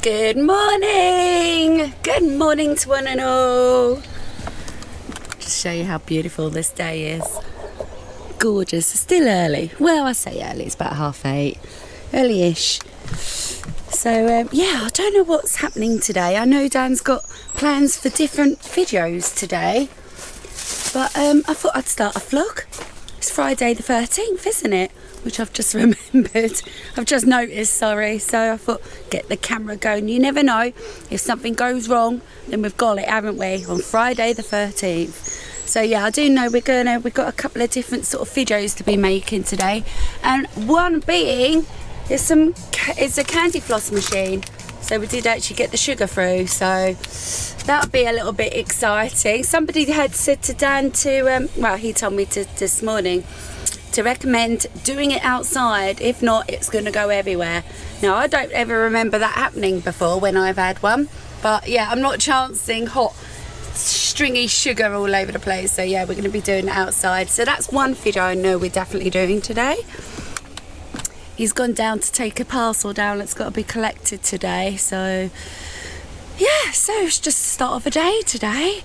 Good morning! Good morning to one and all. Just show you how beautiful this day is. Gorgeous. It's still early. Well, I say early, it's about 8:30. Early-ish. So, yeah, I don't know what's happening today. I know Dan's got plans for different videos today. But I thought I'd start a vlog. It's Friday the 13th, isn't it? Which I've just remembered. I've just noticed, sorry. So I thought, get the camera going. You never know. If something goes wrong, then we've got it, haven't we? On Friday the 13th. So yeah, I do know we've got a couple of different sort of videos to be making today. And one being is a candy floss machine. So we did actually get the sugar through. So that'll be a little bit exciting. Somebody had said to Dan to, well, he told me this morning, to recommend doing it outside. If not, it's going to go everywhere. Now, I don't ever remember that happening before when I've had one. But yeah, I'm not chancing hot, stringy sugar all over the place. So yeah, we're going to be doing it outside. So that's one video I know we're definitely doing today. He's gone down to take a parcel down. It's got to be collected today. So yeah, so it's just the start of a day today.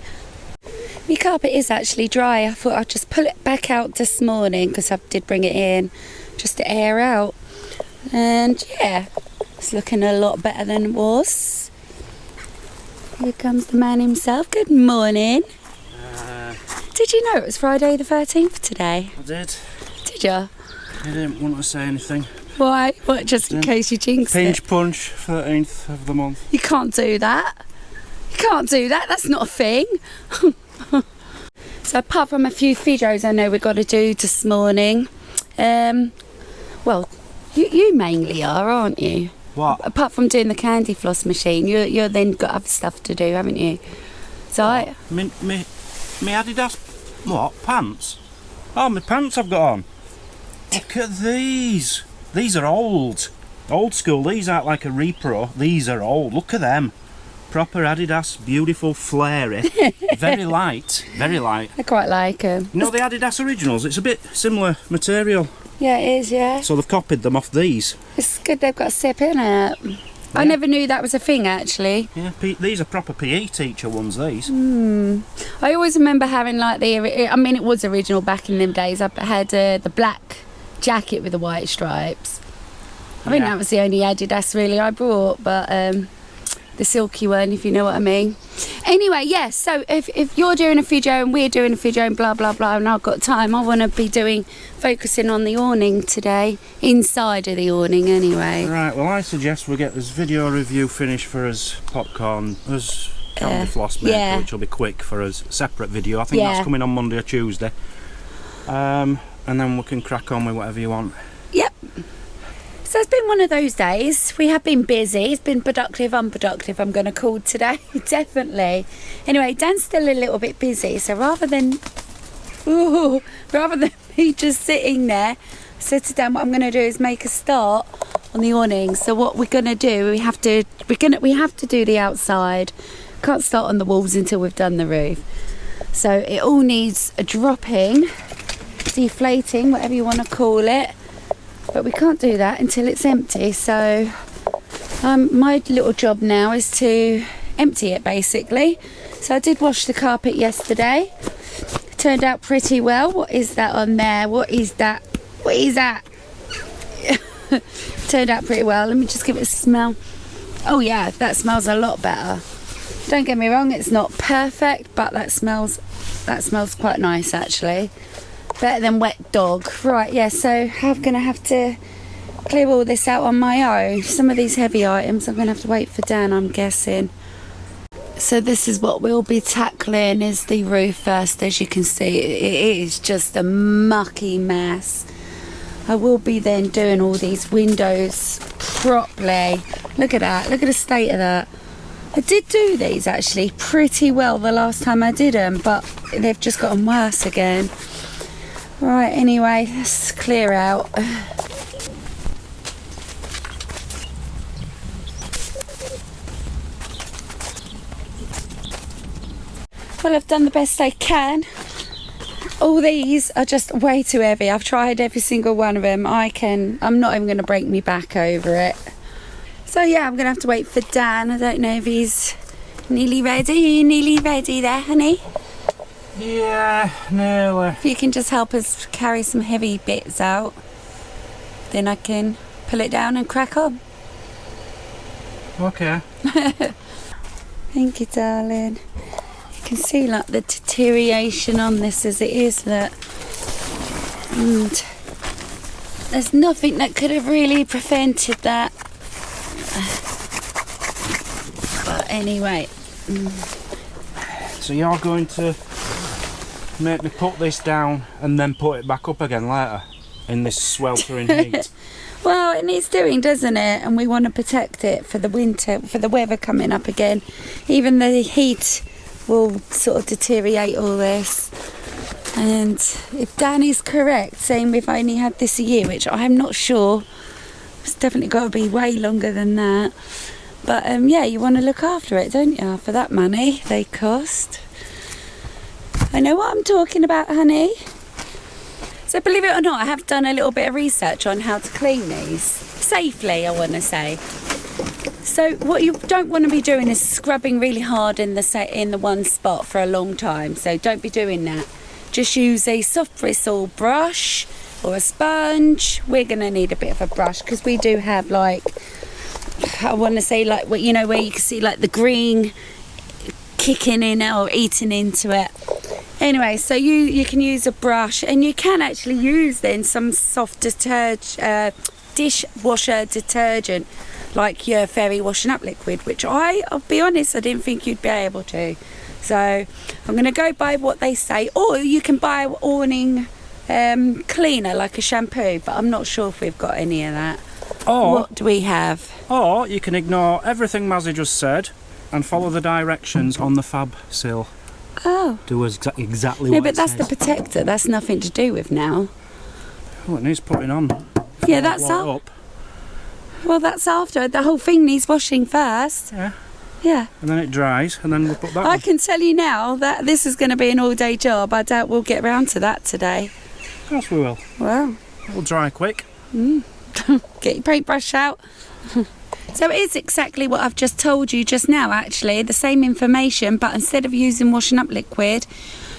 My carpet is actually dry. I thought I'd just pull it back out this morning because I did bring it in just to air out. And yeah, it's looking a lot better than it was. Here comes the man himself. Good morning. Did you know it was Friday the 13th today? I did. Did you? I didn't want to say anything. Why? What, just in case you jinxed it? Pinch punch, 13th of the month. You can't do that. You can't do that. That's not a thing. So apart from a few videos I know we've got to do this morning, well, you mainly are, aren't you? What? Apart from doing the candy floss machine, you're then got other stuff to do, haven't you? So Me Adidas, what, pants? Oh, my pants I've got on. Look at these. These are old. Old school. These aren't like a repro. These are old. Look at them. Proper Adidas, beautiful, flary, very light, very light. I quite like them. You know the Adidas originals? It's a bit similar material. Yeah, it is, yeah. So they've copied them off these. It's good they've got a sip in it. Yeah. I never knew that was a thing, actually. Yeah, these are proper PE teacher ones, these. I always remember having like I mean, it was original back in them days. I had the black jacket with the white stripes. I think that was the only Adidas really I brought, but the silky one, if you know what I mean. Anyway, yes, so if you're doing a video and we're doing a video and blah blah blah and I've got time, I want to be focusing on the awning today, inside of the awning anyway. Right, well I suggest we get this video review finished for us popcorn, us candy floss maker, which will be quick for us, separate video. I think that's coming on Monday or Tuesday. And then we can crack on with whatever you want. Yep. So it's been one of those days. We have been busy. It's been productive, unproductive, I'm going to call today. Definitely. Anyway, Dan's still a little bit busy. So rather than me just sitting there, I said to Dan, what I'm going to do is make a start on the awning. So what we're going to do, we have to do the outside. Can't start on the walls until we've done the roof. So it all needs a dropping, deflating, whatever you want to call it. But we can't do that until it's empty. So my little job now is to empty it, basically. So I did wash the carpet yesterday. It turned out pretty well. What is that on there? What is that? What is that? Turned out pretty well. Let me just give it a smell. Oh yeah, that smells a lot better. Don't get me wrong, it's not perfect, but that smells quite nice actually. Better than wet dog. Right, yeah, so I'm going to have to clear all this out on my own. Some of these heavy items I'm going to have to wait for Dan, I'm guessing. So this is what we'll be tackling, is the roof first. As you can see, it is just a mucky mess. I will be then doing all these windows properly. Look at that, look at the state of that. I did do these actually pretty well the last time I did them, but they've just gotten worse again. Right, anyway, let's clear out. Well, I've done the best I can. All these are just way too heavy. I've tried every single one of them. I'm not even going to break me back over it. So yeah, I'm gonna have to wait for Dan. I don't know if he's nearly ready. Are you nearly ready there, honey? Yeah, nearly. If you can just help us carry some heavy bits out, then I can pull it down and crack on. Okay. Thank you, darling. You can see like the deterioration on this as it is, that, and there's nothing that could have really prevented that. But anyway. So you're going to make me put this down and then put it back up again later in this sweltering heat? Well, it needs doing, doesn't it? And we want to protect it for the winter, for the weather coming up again. Even the heat will sort of deteriorate all this. And if Dan is correct, saying we've only had this a year, which I'm not sure, it's definitely got to be way longer than that. But yeah, you want to look after it, don't you? For that money they cost. I know what I'm talking about, honey. So believe it or not, I have done a little bit of research on how to clean these safely, I want to say. So what you don't want to be doing is scrubbing really hard in the one spot for a long time. So don't be doing that. Just use a soft bristle brush or a sponge. We're going to need a bit of a brush because we do have, like, I want to say, like, you know, where you can see like the green kicking in or eating into it. Anyway, so you can use a brush, and you can actually use then some soft dishwasher detergent, like your fairy washing up liquid, which I'll be honest, I didn't think you'd be able to. So I'm going to go by what they say, or you can buy an awning cleaner, like a shampoo, but I'm not sure if we've got any of that. Or what do we have? Or you can ignore everything Mazzy just said and follow the directions on the fab seal. Oh. Do exactly what no, but it that's says. the protector. That's nothing to do with now. Oh, it needs putting on. Yeah, that's up. Well, that's after. The whole thing needs washing first. Yeah. Yeah. And then it dries, and then we'll put that I on. can tell you now that this is going to be an all-day job. I doubt we'll get round to that today. Of course we will. Well. It'll dry quick. Get your paintbrush out. So it is exactly what I've just told you just now, actually. The same information, but instead of using washing up liquid,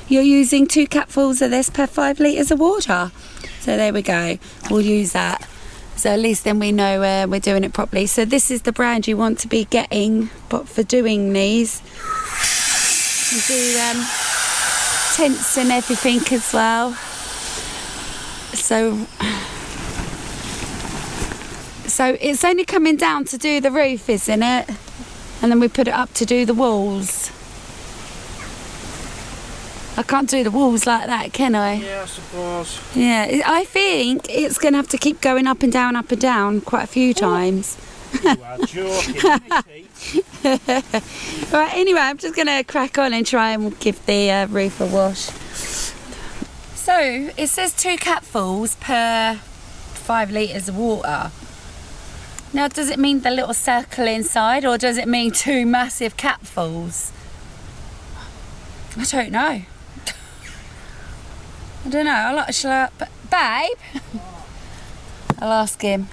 you're using 2 cupfuls of this per 5 litres of water. So there we go. We'll use that. So at least then we know we're doing it properly. So this is the brand you want to be getting, but for doing these. You do tents and everything as well. So it's only coming down to do the roof, isn't it? And then we put it up to do the walls. I can't do the walls like that, can I? Yeah, I suppose. Yeah, I think it's going to have to keep going up and down quite a few times. You are joking, isn't it? Right, anyway, I'm just going to crack on and try and give the roof a wash. So, it says 2 cupfuls per 5 litres of water. Now, does it mean the little circle inside, or does it mean 2 massive cupfuls? I don't know. I don't know. Babe? I'll ask him.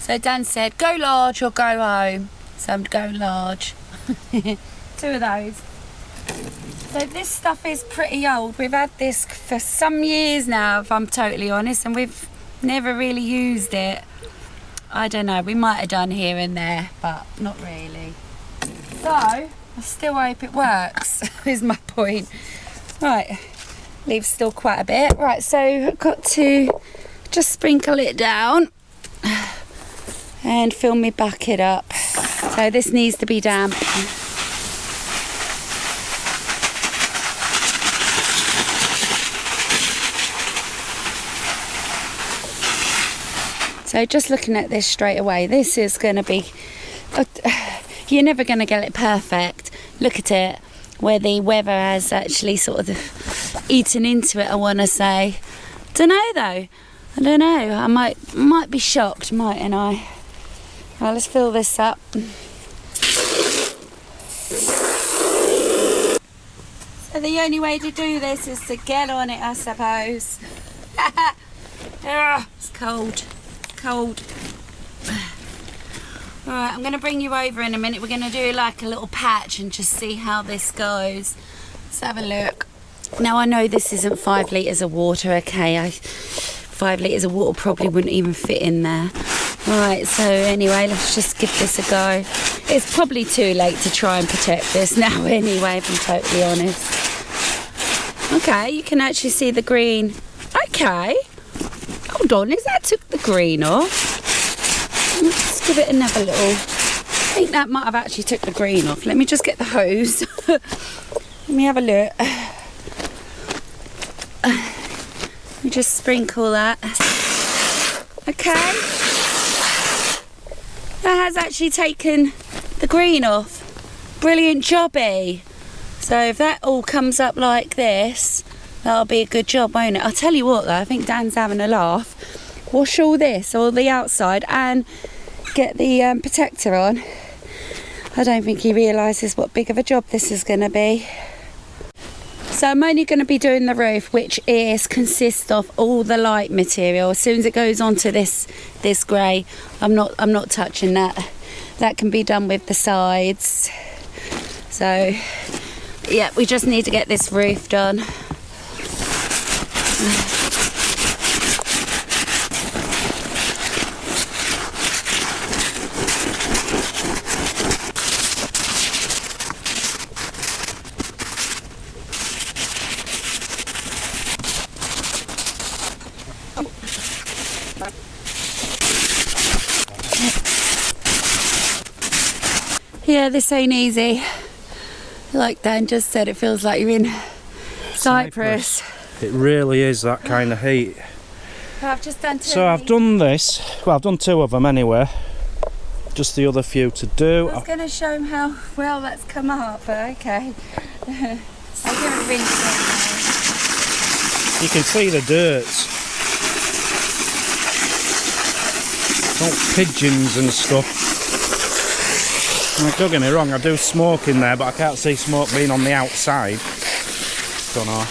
So Dan said, go large or go home. So I'm going large. 2 of those. So this stuff is pretty old. We've had this for some years now, if I'm totally honest, and we've never really used it. I don't know, we might have done here and there, but not really. So, I still hope it works, is my point. Right, leaves still quite a bit. Right, so I've got to just sprinkle it down and fill my bucket up. So this needs to be damp. So just looking at this straight away, this is going to be, you're never going to get it perfect. Look at it, where the weather has actually sort of eaten into it, I want to say. Don't know though, I don't know. I might be shocked, mightn't I? Well, let's fill this up. So the only way to do this is to get on it, I suppose. It's cold. Alright, I'm going to bring you over in a minute. We're going to do like a little patch and just see how this goes. Let's have a look. Now I know this isn't 5 litres of water, okay? 5 litres of water probably wouldn't even fit in there. Alright, so anyway, let's just give this a go. It's probably too late to try and protect this now anyway, if I'm totally honest. Okay, you can actually see the green. Okay. Hold on, is that took the green off? Let's give it another little... I think that might have actually took the green off. Let me just get the hose. Let me have a look. Let me just sprinkle that. Okay. That has actually taken the green off. Brilliant jobby. So if that all comes up like this, that'll be a good job, won't it? I'll tell you what though, I think Dan's having a laugh. Wash all this, all the outside, and get the protector on. I don't think he realises what big of a job this is going to be. So I'm only going to be doing the roof, which consists of all the light material. As soon as it goes onto this grey, I'm not touching that. That can be done with the sides. So yeah, we just need to get this roof done. Yeah, this ain't easy. Like Dan just said, it feels like you're in Cyprus. It really is that kind of heat. I've just done two. So I've done this. Well, I've done 2 of them anyway. Just the other few to do. I was going to show him how well that's come out, but okay. I'll give it a rinse now. You can see the dirt. All pigeons and stuff. Now, don't get me wrong, I do smoke in there, but I can't see smoke being on the outside. Don't know.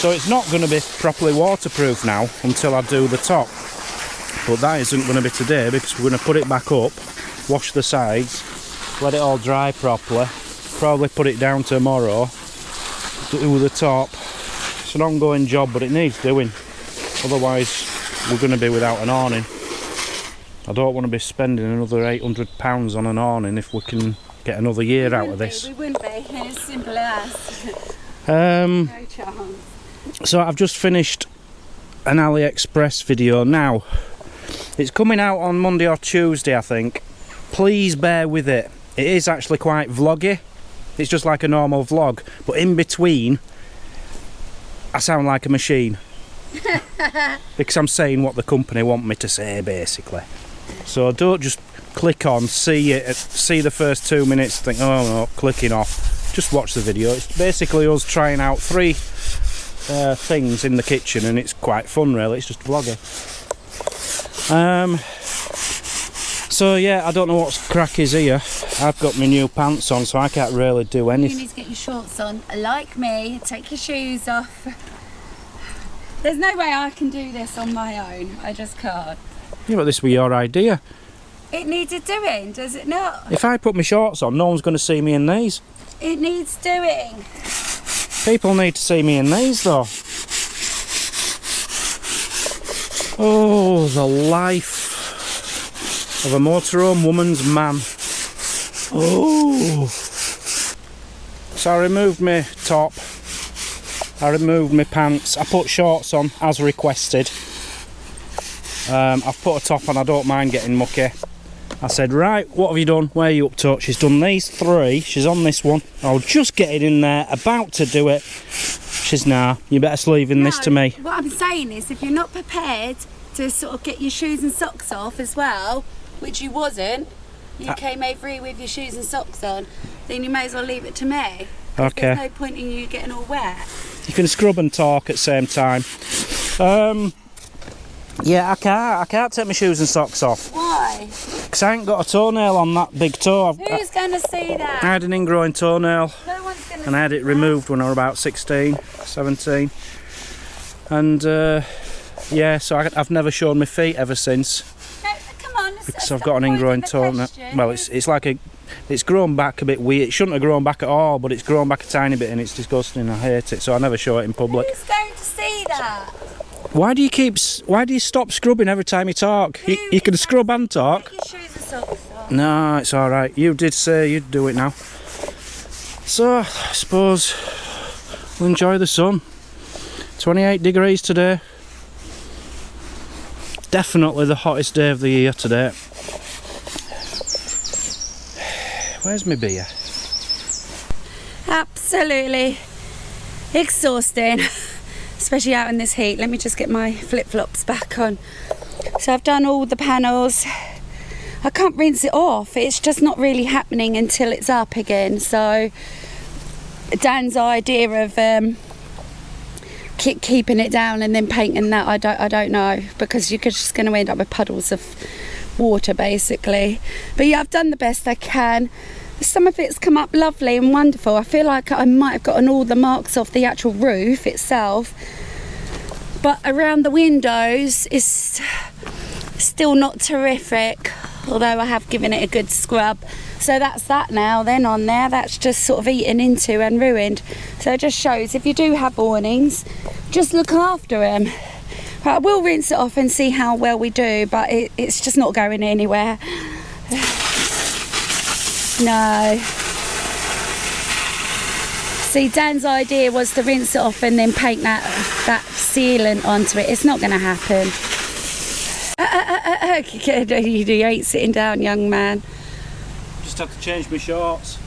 So it's not going to be properly waterproof now until I do the top. But that isn't going to be today because we're going to put it back up, wash the sides, let it all dry properly, probably put it down tomorrow, do the top. It's an ongoing job, but it needs doing. Otherwise, we're going to be without an awning. I don't want to be spending another £800 on an awning if we can get another year out of this. We wouldn't be, it's simple as. No chance. So I've just finished an AliExpress video now. It's coming out on Monday or Tuesday, I think. Please bear with it. It is actually quite vloggy. It's just like a normal vlog, but in between I sound like a machine. Because I'm saying what the company want me to say, basically. So don't just click on, see the first 2 minutes, think, oh no, clicking off. Just watch the video. It's basically us trying out 3 things in the kitchen, and it's quite fun, really. It's just vlogging. So yeah, I don't know what crack is here. I've got my new pants on, so I can't really do anything. You need to get your shorts on, like me. Take your shoes off. There's no way I can do this on my own. I just can't. Yeah, but this was your idea. It needed doing, does it not? If I put my shorts on, no one's going to see me in these. It needs doing. People need to see me in these, though. Oh, the life of a motorhome woman's man. Oh. So I removed my top. I removed my pants. I put shorts on as requested. I've put a top on. I don't mind getting mucky. I said, right, what have you done? Where are you up to? She's done these 3. She's on this one. I'll just get it in there, about to do it. She's nah, you better leaving this to me. What I'm saying is, if you're not prepared to sort of get your shoes and socks off as well, which you wasn't, you came over here with your shoes and socks on, then you may as well leave it to me. Okay. There's no point in you getting all wet. You can scrub and talk at the same time. Yeah, I can't take my shoes and socks off. Why? Because I ain't got a toenail on that big toe. Who's going to see that? I had an ingrowing toenail. No one's going to. And I had it removed when I was about 16, 17. And yeah, so I've never shown my feet ever since. No, come on, because I've got an ingrowing toenail. Well, it's like it's grown back a bit weird. It shouldn't have grown back at all, but it's grown back a tiny bit and it's disgusting. I hate it, so I never show it in public. Who's going to see that? Why do you stop scrubbing every time you talk? You can scrub and talk. Take your shoes and socks off. No, it's alright. You did say you'd do it now. So, I suppose we'll enjoy the sun. 28 degrees today. Definitely the hottest day of the year today. Where's my beer? Absolutely exhausting, especially out in this heat. Let me just get my flip-flops back on. So I've done all the panels. I can't rinse it off. It's just not really happening until it's up again. So Dan's idea of keeping it down and then painting that, I don't know, because you're just going to end up with puddles of water basically. But yeah, I've done the best I can. Some of it's come up lovely and wonderful. I feel like I might have gotten all the marks off the actual roof itself, but around the windows it's still not terrific, although I have given it a good scrub. So that's that now then on there. That's just sort of eaten into and ruined. So it just shows if you do have awnings, just look after them. Right, I will rinse it off and see how well we do, but it's just not going anywhere. No. See, Dan's idea was to rinse it off and then paint that sealant onto it. It's not going to happen. You ain't sitting down, young man. Just have to change my shorts.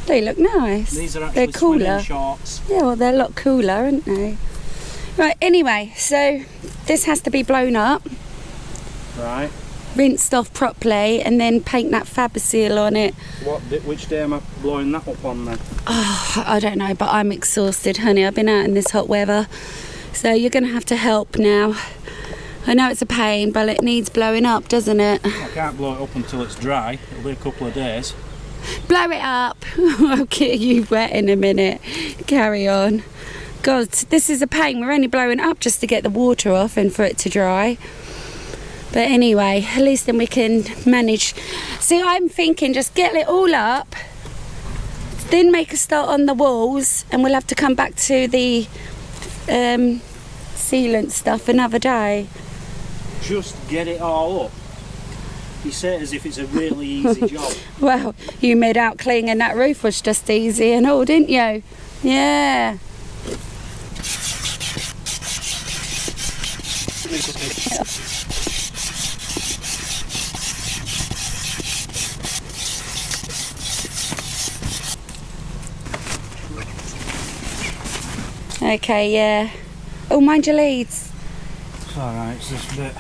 They look nice. These are actually swimming shorts. Yeah, well, they're a lot cooler, aren't they? Right, anyway, so this has to be blown up. Right. Rinsed off properly and then paint that Faberseal on it. Which day am I blowing that up on then? Oh, I don't know, but I'm exhausted, honey. I've been out in this hot weather. So you're going to have to help now. I know it's a pain, but it needs blowing up, doesn't it? I can't blow it up until it's dry. It'll be a couple of days. Blow it up. I'll get you wet in a minute. Carry on. God, this is a pain. We're only blowing it up just to get the water off and for it to dry. But anyway, at least then we can manage. See, I'm thinking just get it all up, then make a start on the walls, and we'll have to come back to the sealant stuff another day. Just get it all up. You say it as if it's a really easy job. Well, you made out cleaning that roof was just easy and all, didn't you? Yeah. Okay, yeah. Oh, mind your leads. It's alright, it's just a bit.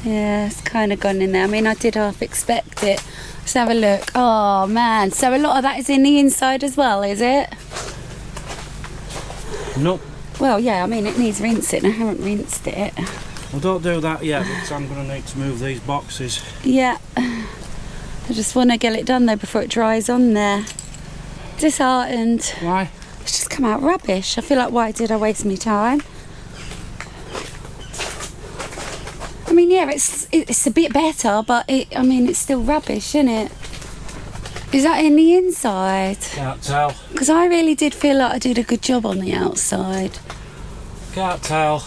Yeah, it's kind of gone in there. I mean, I did half expect it. Let's have a look. Oh, man. So a lot of that is in the inside as well, is it? Nope. Well, yeah, I mean, it needs rinsing. I haven't rinsed it. Well, don't do that yet, because I'm going to need to move these boxes. Yeah. I just want to get it done, though, before it dries on there. Disheartened. Why? It's just come out rubbish. I feel like, why did I waste my time? I mean, yeah, it's a bit better, but I mean, it's still rubbish, isn't it? Is that in the inside? Can't tell. Because I really did feel like I did a good job on the outside. Can't tell.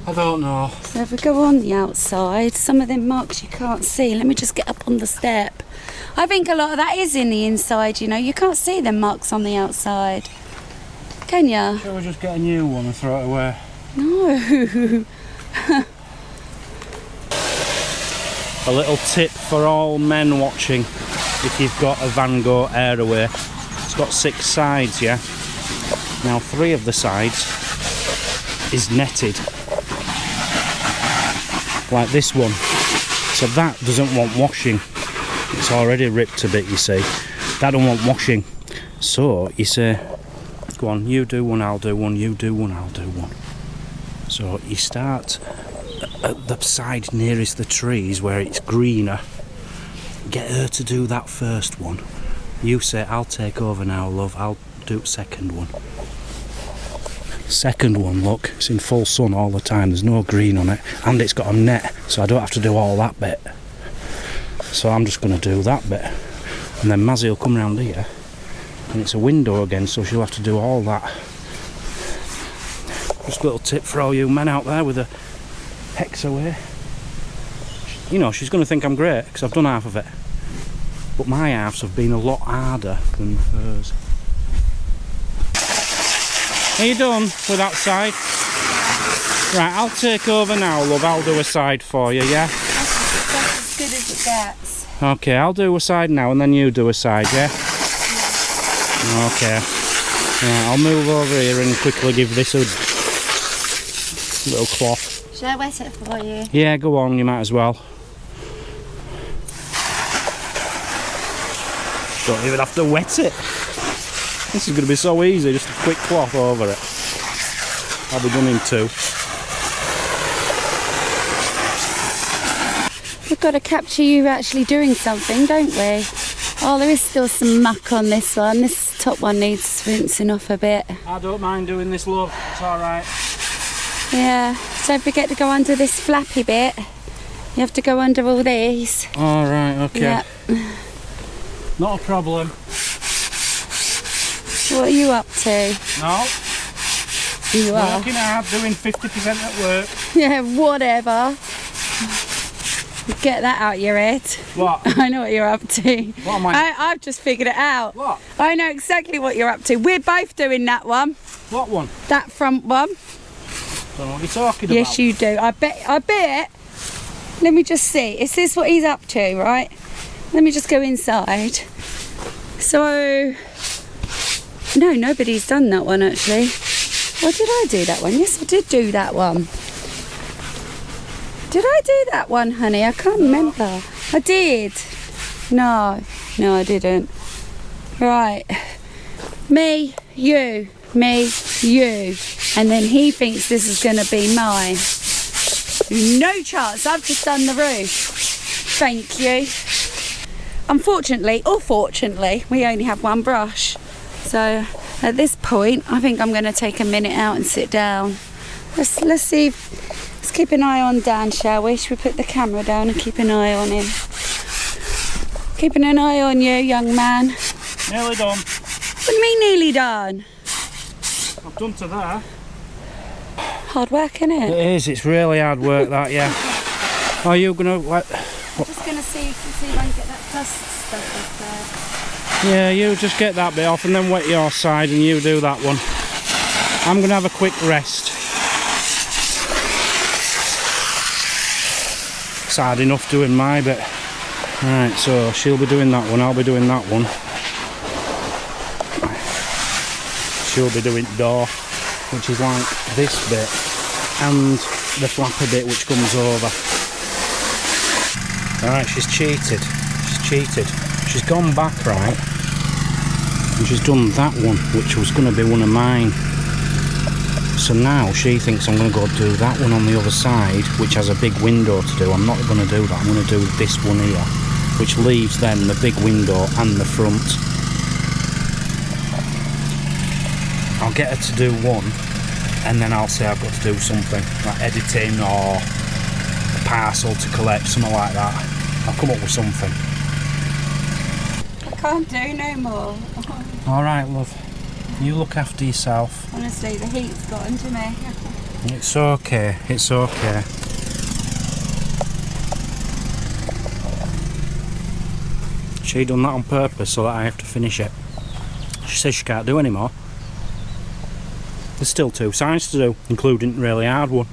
I don't know. So if we go on the outside, some of them marks you can't see. Let me just get up on the step. I think a lot of that is in the inside, you know. You can't see them marks on the outside. Can you? Shall we just get a new one and throw it away? No. A little tip for all men watching, if you've got a vango airway. It's got 6 sides, yeah? Now 3 of the sides is netted. Like this one. So that doesn't want washing. It's already ripped a bit, you see. That don't want washing. So you say, go on, you do one, I'll do one, you do one, I'll do one. So you start at the side nearest the trees where it's greener. Get her to do that first one. You say, I'll take over now, love, I'll do second one. Second one, look, it's in full sun all the time, there's no green on it, and it's got a net, so I don't have to do all that bit. So I'm just going to do that bit, and then Mazzy will come round here, and it's a window again, so she'll have to do all that. Just a little tip for all you men out there with a hex away. You know, she's going to think I'm great, because I've done half of it. But my halves have been a lot harder than hers. Are you done with that side? Right, I'll take over now, love. I'll do a side for you, yeah? That's as good as it gets. Okay, I'll do a side now and then you do a side, yeah? Okay. Right, I'll move over here and quickly give this a little cloth. Shall I wet it for you? Yeah, go on, you might as well. Don't even have to wet it. This is going to be so easy, just a quick cloth over it. I'll be done in 2. We've got to capture you actually doing something, don't we? Oh, there is still some muck on this one. This top one needs rinsing off a bit. I don't mind doing this, love. It's alright. Yeah, don't forget to go under this flappy bit. You have to go under all these. Alright, okay. Yeah. Not a problem. What are you up to? No. You are? Working hard, doing 50% at work. Yeah, whatever. Get that out your head. What? I know what you're up to. What am I? I've just figured it out. What? I know exactly what you're up to. We're both doing that one. What one? That front one. Don't know what you're talking about. Yes, you do. I bet. Let me just see. Is this what he's up to, right? Let me just go inside. So, no, nobody's done that one actually. Or did I do that one? Yes, I did do that one. Did I do that one, honey? I can't remember. I did. No, I didn't. Right. Me, you. And then he thinks this is going to be mine. No chance. I've just done the roof. Thank you. Unfortunately, or fortunately, we only have one brush. So at this point, I think I'm going to take a minute out and sit down. Let's see. Let's keep an eye on Dan, shall we? Should we put the camera down and keep an eye on him? Keeping an eye on you, young man. Nearly done. What do you mean nearly done? I've done to there. Hard work, innit? It is, it's really hard work that, yeah. Are you gonna what? I'm just gonna see if I can get that dust stuff off there. Yeah, you just get that bit off and then wet your side and you do that one. I'm gonna have a quick rest. It's hard enough doing my bit. Right, so she'll be doing that one, I'll be doing that one. She'll be doing door, which is like this bit, and the flapper bit which comes over. Alright, she's cheated. She's gone back, right, and she's done that one, which was going to be one of mine. So now she thinks I'm going to go do that one on the other side, which has a big window to do. I'm not going to do that. I'm going to do this one here, which leaves then the big window and the front. I'll get her to do one, and then I'll say I've got to do something, like editing or a parcel to collect, something like that. I'll come up with something. I can't do no more. Alright, love. You look after yourself. Honestly, the heat's gotten to me. It's okay, it's okay. She done that on purpose so that I have to finish it. She says she can't do any more. There's still 2 sides to do, including a really hard one.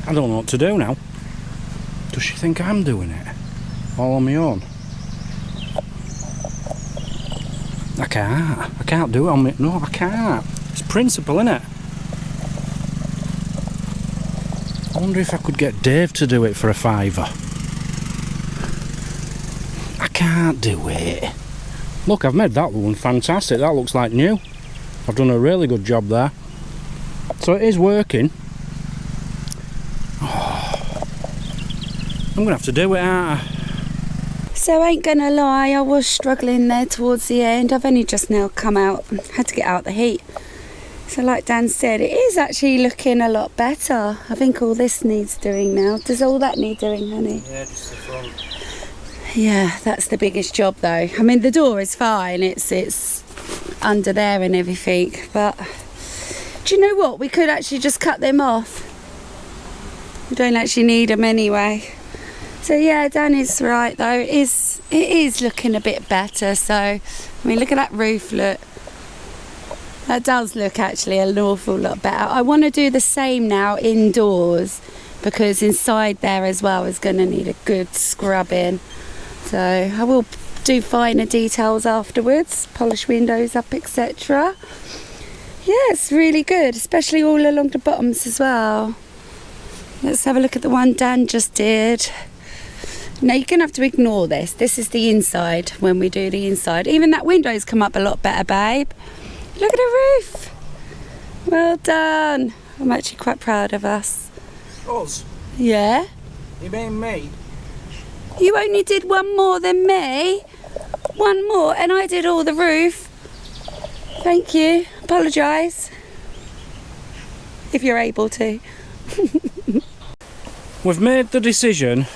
I don't know what to do now. Does she think I'm doing it? All on my own? I can't do it on me. No, I can't. It's principle, innit? I wonder if I could get Dave to do it for a £5. I can't do it. Look, I've made that one fantastic. That looks like new. I've done a really good job there. So it is working. Oh, I'm going to have to do it, aren't I? So I ain't gonna lie, I was struggling there towards the end. I've only just now come out, had to get out the heat. So like Dan said, it is actually looking a lot better. I think all this needs doing now. Does all that need doing, honey? Yeah, just the front. Yeah, that's the biggest job though. I mean, the door is fine, it's under there and everything, but do you know what? We could actually just cut them off. We don't actually need them anyway. So yeah, Dan is right though. It is looking a bit better. So, I mean, look at that roof, look. That does look actually an awful lot better. I want to do the same now indoors because inside there as well is going to need a good scrubbing. So I will do finer details afterwards, polish windows up, etc. Yeah, it's really good, especially all along the bottoms as well. Let's have a look at the one Dan just did. Now you're going to have to ignore this. This is the inside when we do the inside. Even that window's come up a lot better, babe. Look at the roof. Well done. I'm actually quite proud of us. Us? Yeah? You mean me? You only did one more than me. One more and I did all the roof. Thank you. Apologise. If you're able to. We've made the decision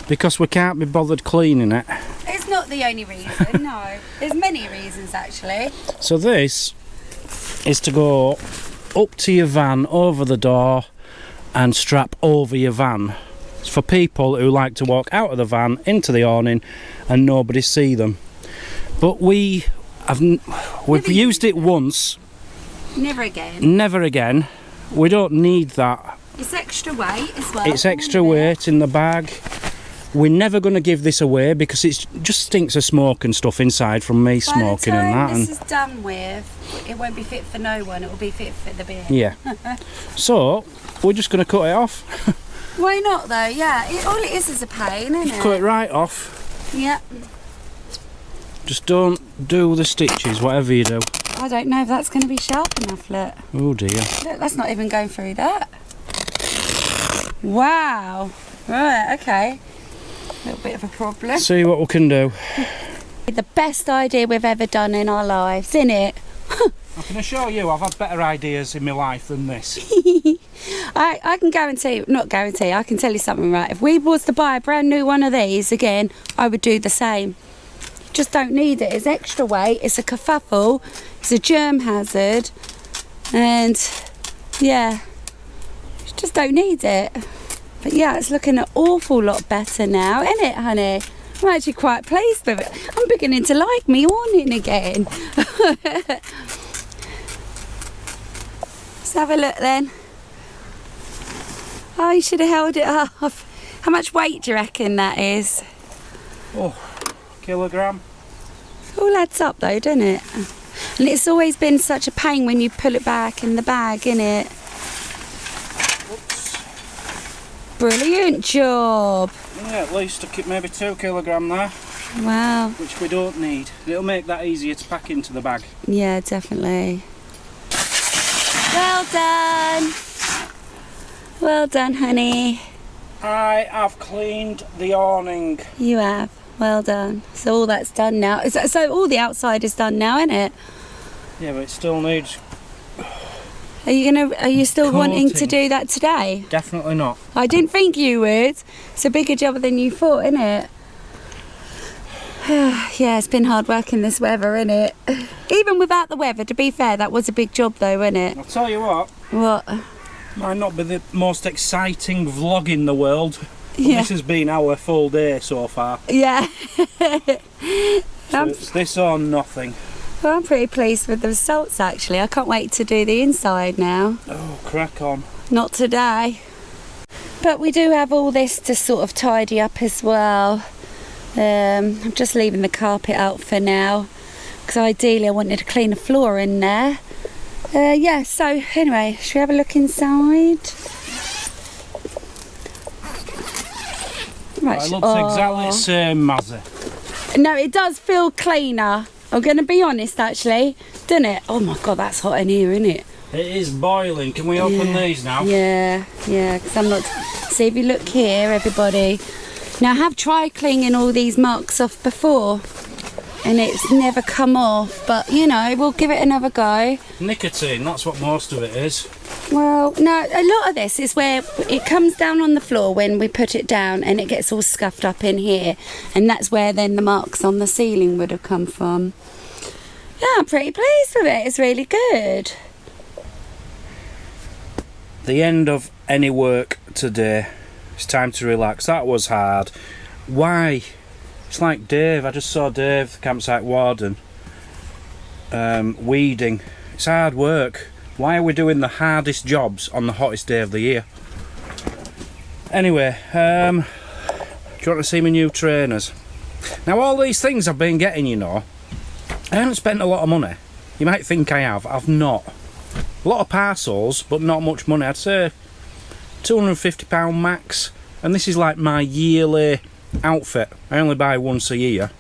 because we can't be bothered cleaning it. It's not the only reason, no. There's many reasons actually. So this is to go up to your van, over the door and strap over your van. It's for people who like to walk out of the van into the awning and nobody see them. But we've used it once. Never again. Never again. We don't need that. It's extra weight as well. It's extra weight in the bag. We're never going to give this away because it just stinks of smoke and stuff inside from me smoking and that. By the time this is done with, it won't be fit for no one. It will be fit for the bin. Yeah. So we're just going to cut it off. Why not though? Yeah. All it is a pain, isn't it? Cut it right off. Yep. Just don't do the stitches, whatever you do. I don't know if that's going to be sharp enough. Look. Oh dear. Look, that's not even going through that. Wow. Right. Okay. A little bit of a problem. See what we can do. The best idea we've ever done in our lives, isn't it? I can assure you I've had better ideas in my life than this. I can guarantee, not guarantee, I can tell you something, right? If we was to buy a brand new one of these again, I would do the same. Just don't need it. It's extra weight, it's a kerfuffle, it's a germ hazard, and yeah, you just don't need it. But yeah, it's looking an awful lot better now, isn't it, honey? I'm actually quite pleased with it. I'm beginning to like me awning again. Let's have a look then. Oh, you should have held it off. How much weight do you reckon that is? Oh, kilogram. All adds up though, doesn't it? And it's always been such a pain when you pull it back in the bag, innit? Oops. Brilliant job. Yeah, at least maybe 2 kilogram there. Wow. Which we don't need. It'll make that easier to pack into the bag. Yeah, definitely. Well done. Well done, honey. I have cleaned the awning. You have. Well done. So all that's done now. So all the outside is done now, isn't it? Yeah, but it still needs... Are you still wanting to do that today? Definitely not. I didn't think you would. It's a bigger job than you thought, isn't it? Yeah, it's been hard work in this weather, isn't it? Even without the weather, to be fair, that was a big job though, wasn't it? I'll tell you what. What? Might not be the most exciting vlog in the world. But Yeah. this has been our full day so far. Yeah. So it's this or nothing. Well, I'm pretty pleased with the results actually. I can't wait to do the inside now. Oh, crack on. Not today. But we do have all this to sort of tidy up as well. I'm just leaving the carpet out for now because ideally I wanted to clean the floor in there. Yeah, so anyway, should we have a look inside? Right. It looks exactly the same, Mazzy. No, it does feel cleaner. I'm going to be honest actually, doesn't it? Oh my god, that's hot in here, isn't it? It is boiling. Can we open these now? Yeah, because I'm not... See, if you look here, everybody, Now I have tried cleaning all these marks off before and it's never come off, but you know, we'll give it another go. Nicotine, that's what most of it is. Well, no, a lot of this is where it comes down on the floor when we put it down and it gets all scuffed up in here, and that's where then the marks on the ceiling would have come from. Yeah, I'm pretty pleased with it. It's really good. The end of any work today. It's time to relax. That was hard. Why? It's like Dave. I just saw Dave, the campsite warden, weeding. It's hard work. Why are we doing the hardest jobs on the hottest day of the year? Anyway, do you want to see my new trainers? Now, all these things I've been getting, you know, I haven't spent a lot of money. You might think I have. I've not. A lot of parcels, but not much money. I'd say £250 max. And this is like my yearly outfit. I only buy once a year.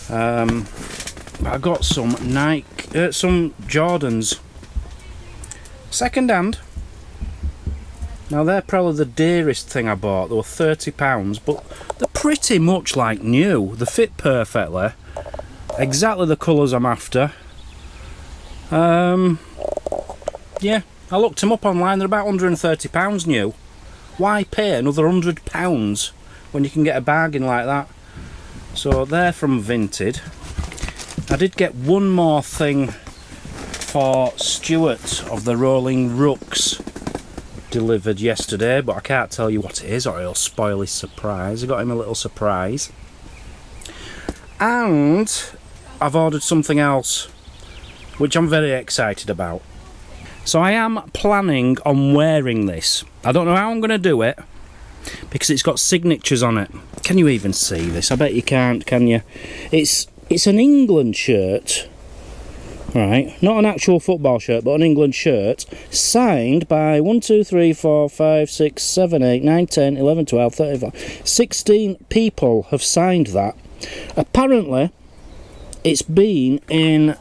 I got some some Jordans. Second hand. Now they're probably the dearest thing I bought. They were £30, but they're pretty much like new. They fit perfectly. Exactly the colours I'm after. Yeah, I looked them up online. They're about £130 new. Why pay another £100 when you can get a bargain like that? So they're from Vinted. I did get one more thing for Stuart of the Rolling Rucks delivered yesterday, but I can't tell you what it is or it'll spoil his surprise. I got him a little surprise. And I've ordered something else which I'm very excited about. So I am planning on wearing this. I don't know how I'm going to do it because it's got signatures on it. Can you even see this? I bet you can't, can you? It's an England shirt, right? Not an actual football shirt, but an England shirt, signed by 1, 2, 3, 4, 5, 6, 7, 8, 9, 10, 11, 12, 13, 16 people have signed that. Apparently, it's been in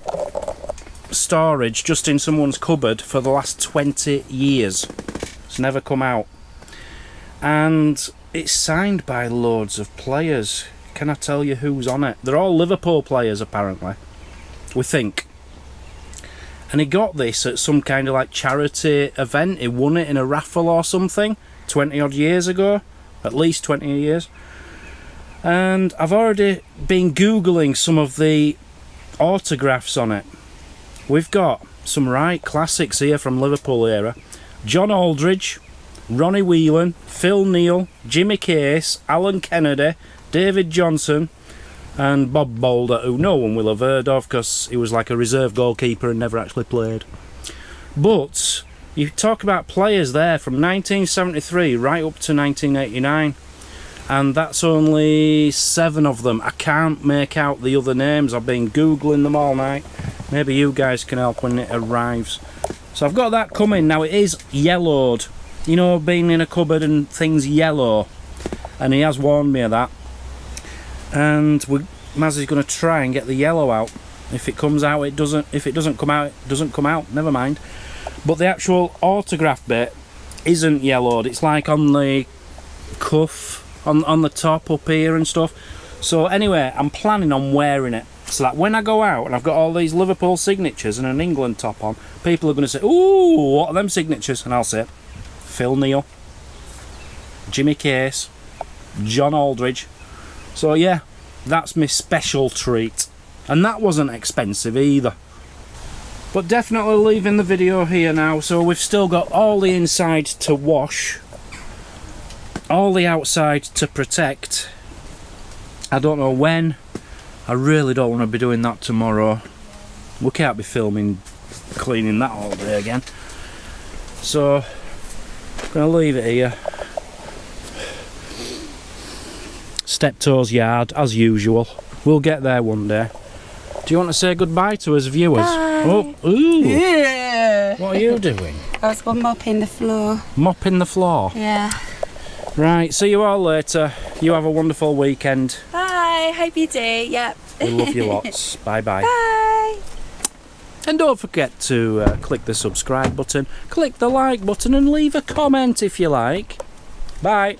storage just in someone's cupboard for the last 20 years. It's never come out. And it's signed by loads of players. Can I tell you who's on it? They're all Liverpool players, apparently. We think. And he got this at some kind of like charity event. He won it in a raffle or something 20 odd years ago. At least 20 years. And I've already been Googling some of the autographs on it. We've got some right classics here from Liverpool era. John Aldridge, Ronnie Whelan, Phil Neal, Jimmy Case, Alan Kennedy, David Johnson and Bob Boulder, who no one will have heard of because he was like a reserve goalkeeper and never actually played. But you talk about players there from 1973 right up to 1989. And that's only 7 of them. I can't make out the other names. I've been Googling them all night. Maybe you guys can help when it arrives. So I've got that coming. Now it is yellowed. You know, being in a cupboard and things yellow. And he has warned me of that. And Mazzy's going to try and get the yellow out. If it comes out, it doesn't. If it doesn't come out, it doesn't come out. Never mind. But the actual autograph bit isn't yellowed. It's like on the cuff. On the top up here and stuff. So anyway, I'm planning on wearing it so that when I go out and I've got all these Liverpool signatures and an England top on, people are going to say, ooh, what are them signatures? And I'll say Phil Neal, Jimmy Case, John Aldridge. So yeah, that's my special treat. And that wasn't expensive either. But definitely leaving the video here now. So we've still got all the inside to wash, all the outside to protect. I don't know when. I really don't want to be doing that tomorrow. We can't be filming cleaning that all day again. So I'm going to leave it here. Steptoe's yard as usual. We'll get there one day. Do you want to say goodbye to us viewers? Bye. Oh, ooh. Yeah. What are you doing? I was mopping the floor. Mopping the floor? Yeah. Right, see you all later. You have a wonderful weekend. Bye, hope you do, yep. We love you lots. Bye-bye. Bye. And don't forget to click the subscribe button, click the like button and leave a comment if you like. Bye.